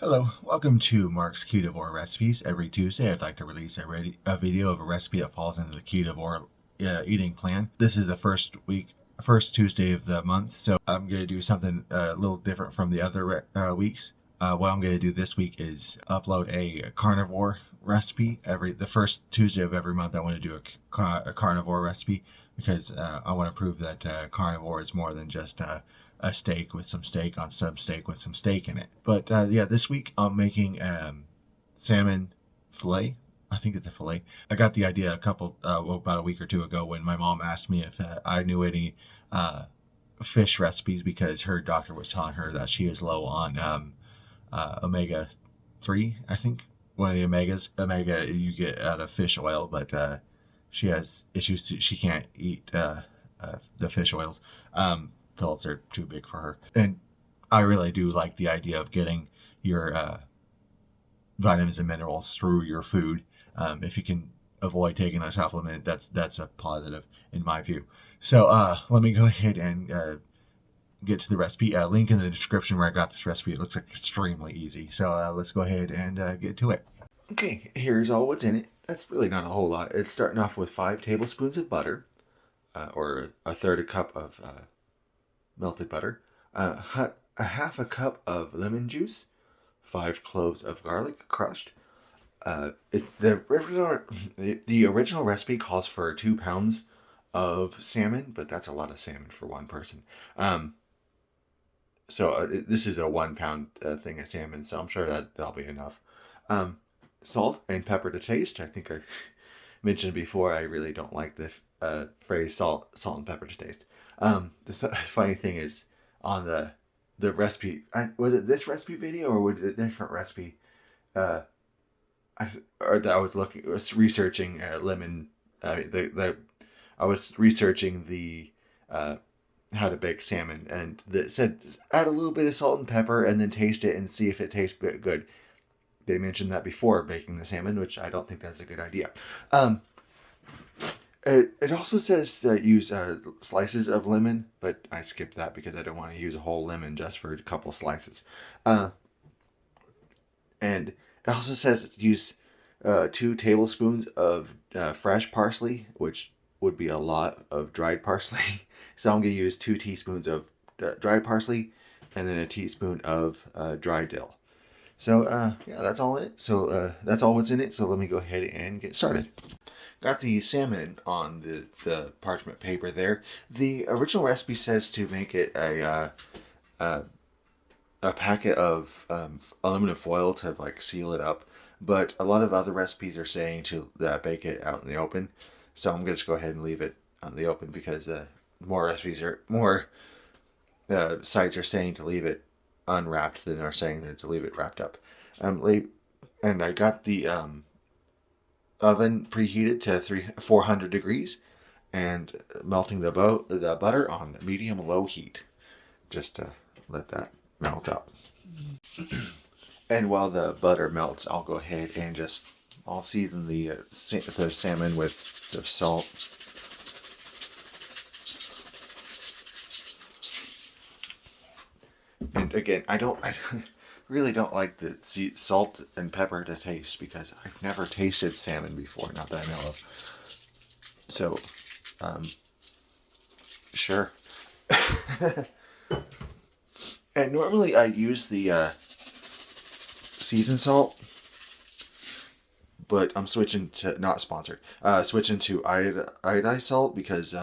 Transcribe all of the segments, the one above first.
Hello, welcome to Mark's Ketovore Recipes. Every Tuesday, I'd like to release a video of a recipe that falls into the Ketovore eating plan. This is the first Tuesday of the month, so I'm going to do something a little different from the other weeks. What I'm going to do this week is upload a carnivore recipe. The first Tuesday of every month, I want to do a carnivore recipe because I want to prove that carnivore is more than just a steak with some steak on some steak with some steak in it. But yeah, this week I'm making salmon fillet. I think it's a fillet. I got the idea about a week or two ago when my mom asked me if I knew any fish recipes because her doctor was telling her that she is low on omega 3, I think. One of the omega you get out of fish oil, but she has issues. She can't eat the fish oils. Pellets are too big for her. And I really do like the idea of getting your vitamins and minerals through your food. If you can avoid taking a supplement, that's a positive in my view. So let me go ahead and get to the recipe. Link in the description where I got this recipe. It looks like extremely easy. So let's go ahead and get to it. Okay, here's all what's in it. That's really not a whole lot. It's starting off with 5 tablespoons of butter, or a third a cup of melted butter, a half a cup of lemon juice, 5 cloves of garlic crushed. The original recipe calls for 2 pounds of salmon, but that's a lot of salmon for one person. So this is a 1 pound thing of salmon, so I'm sure that'll be enough. Salt and pepper to taste. I think I mentioned before I really don't like the phrase salt and pepper to taste. The funny thing is, on the recipe, was it this recipe video or was it a different recipe? That I was researching lemon. I was researching the how to bake salmon, and it said add a little bit of salt and pepper and then taste it and see if it tastes good. They mentioned that before baking the salmon, which I don't think that's a good idea. It also says to use slices of lemon, but I skipped that because I don't want to use a whole lemon just for a couple slices. And it also says to use 2 tablespoons of fresh parsley, which would be a lot of dried parsley. So I'm going to use 2 teaspoons of dried parsley and then a teaspoon of dried dill. So yeah, that's all in it. So that's all what's in it. So let me go ahead and get started. Got the salmon on the parchment paper there. The original recipe says to make it a packet of aluminum foil to like seal it up, but a lot of other recipes are saying to bake it out in the open. So I'm gonna just go ahead and leave it on the open because more sites are saying to leave it unwrapped than are saying to leave it wrapped up. And I got the oven preheated to 400 degrees and melting the butter on medium-low heat. Just to let that melt up. And while the butter melts, I'll go ahead and I'll season the salmon with the salt. And again, I really don't like the salt and pepper to taste because I've never tasted salmon before, not that I know of. So, sure. And normally I use the seasoned salt, but I'm switching to, not sponsored, switching to iodized salt because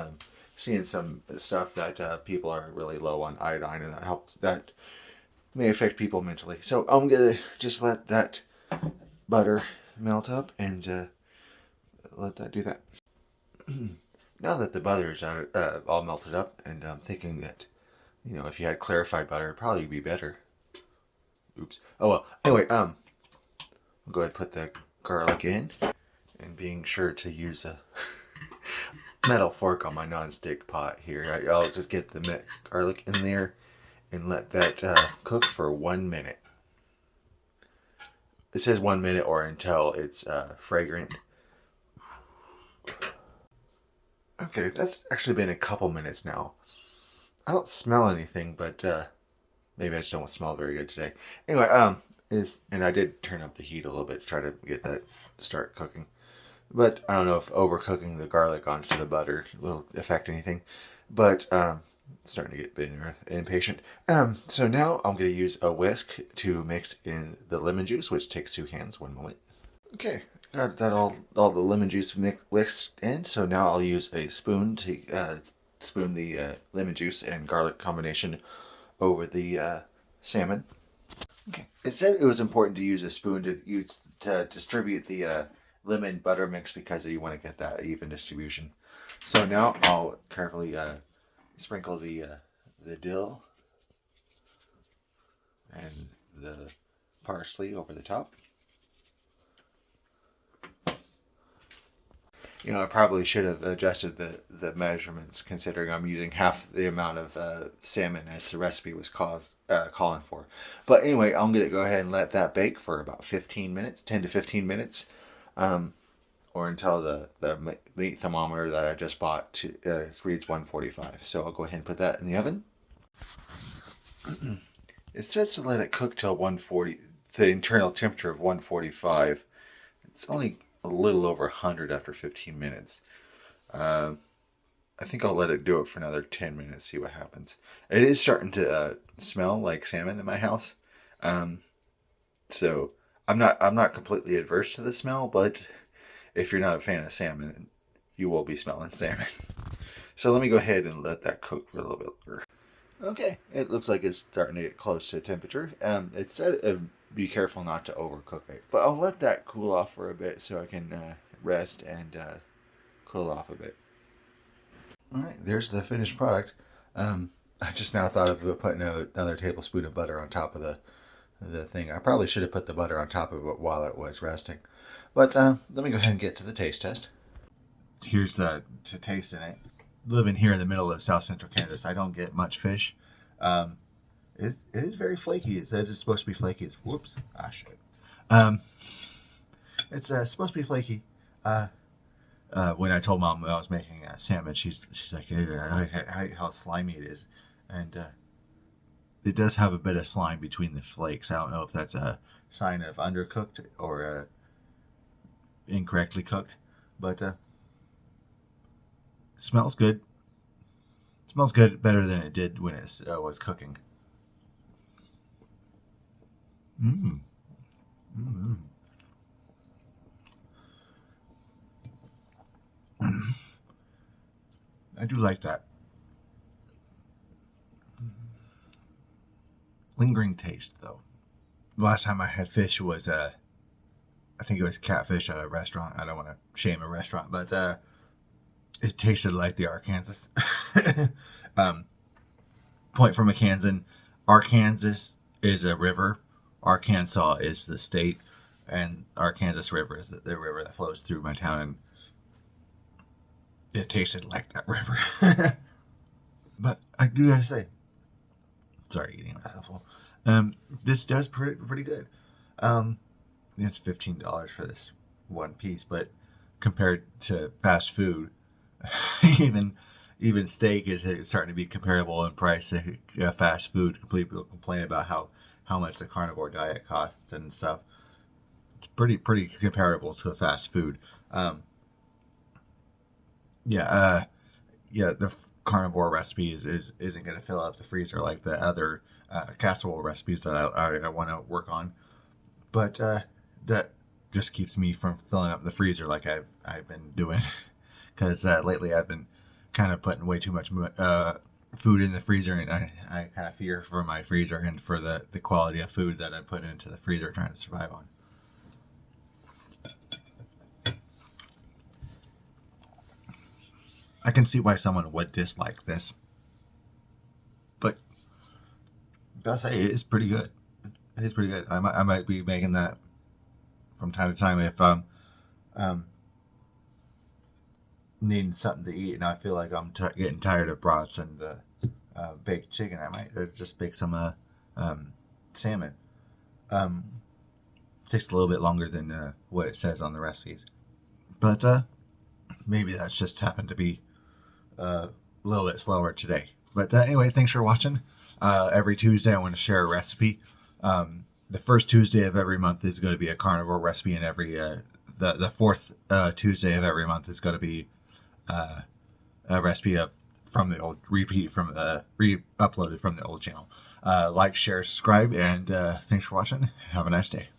seeing some stuff that people are really low on iodine, and that may affect people mentally. So I'm gonna just let that butter melt up and let that do that. Now that the butter is all melted up, and I'm thinking that, if you had clarified butter, it'd probably be better. Oops. Oh well. Anyway, I'll go ahead and put the garlic in, and being sure to use a metal fork on my non-stick pot here. I'll just get the garlic in there and let that cook for 1 minute. It says 1 minute or until it's fragrant. Okay, that's actually been a couple minutes now. I don't smell anything, but maybe I just don't smell very good today. Anyway, And I did turn up the heat a little bit to try to get that to start cooking. But I don't know if overcooking the garlic onto the butter will affect anything. But starting to get a bit impatient. So now I'm going to use a whisk to mix in the lemon juice, which takes 2 hands. One moment. Okay, got that all the lemon juice whisked in. So now I'll use a spoon to spoon the lemon juice and garlic combination over the salmon. Okay. It said it was important to use a spoon to distribute the lemon butter mix because you want to get that even distribution. So now I'll carefully sprinkle the dill and the parsley over the top. I probably should have adjusted the measurements considering I'm using half the amount of salmon as the recipe was calling for. But anyway, I'm going to go ahead and let that bake for about 15 minutes, 10 to 15 minutes, or until the meat thermometer that I just bought reads 145. So I'll go ahead and put that in the oven. It says to let it cook till 140, the internal temperature of 145. It's only a little over 100 after 15 minutes. I think I'll let it do it for another 10 minutes, see what happens. It is starting to smell like salmon in my house. So I'm not completely adverse to the smell, but if you're not a fan of salmon, you will be smelling salmon. So let me go ahead and let that cook for a little bit longer. Okay, it looks like it's starting to get close to temperature. It said be careful not to overcook it, but I'll let that cool off for a bit so I can rest and cool off a bit. All right, there's the finished product. I just now thought of putting another tablespoon of butter on top of the thing. I probably should have put the butter on top of it while it was resting. But let me go ahead and get to the taste test. Here's to taste in it. Living here in the middle of South Central Kansas, I don't get much fish. It is very flaky. It says it's supposed to be flaky. Whoops. Shit. It's supposed to be flaky. When I told Mom I was making salmon, she's like, hey, how slimy it is. And it does have a bit of slime between the flakes. I don't know if that's a sign of undercooked or incorrectly cooked. But smells good. Smells good, better than it did when it was cooking. Mmm. Mm. I do like that. Lingering taste, though. Last time I had fish was, I think it was catfish at a restaurant. I don't want to shame a restaurant, but it tasted like the Arkansas. Point from a Kansan. Arkansas is a river. Arkansas is the state. And Arkansas River is the river that flows through my town. And it tasted like that river. But I do gotta say, sorry, eating myself full. This does pretty good. It's $15 for this one piece, but compared to fast food, even steak is starting to be comparable in price to fast food. People complain about how much the carnivore diet costs and stuff. It's pretty comparable to a fast food. The carnivore recipe isn't going to fill up the freezer like the other casserole recipes that I want to work on, but that just keeps me from filling up the freezer like I've been doing, because lately I've been kind of putting way too much food in the freezer, and I kind of fear for my freezer and for the quality of food that I put into the freezer trying to survive on. I can see why someone would dislike this, but I gotta say it is pretty good. It is pretty good. I might be making that from time to time if I'm needing something to eat and I feel like I'm getting tired of brats and the baked chicken. I might just bake some salmon. Takes a little bit longer than what it says on the recipes, but maybe that's just happened to be a little bit slower today. But anyway, thanks for watching. Every Tuesday I want to share a recipe the first Tuesday of every month is going to be a carnivore recipe, and the fourth Tuesday of every month is going to be a recipe from the old re-uploaded from the old channel. Like, share, subscribe, and thanks for watching. Have a nice day.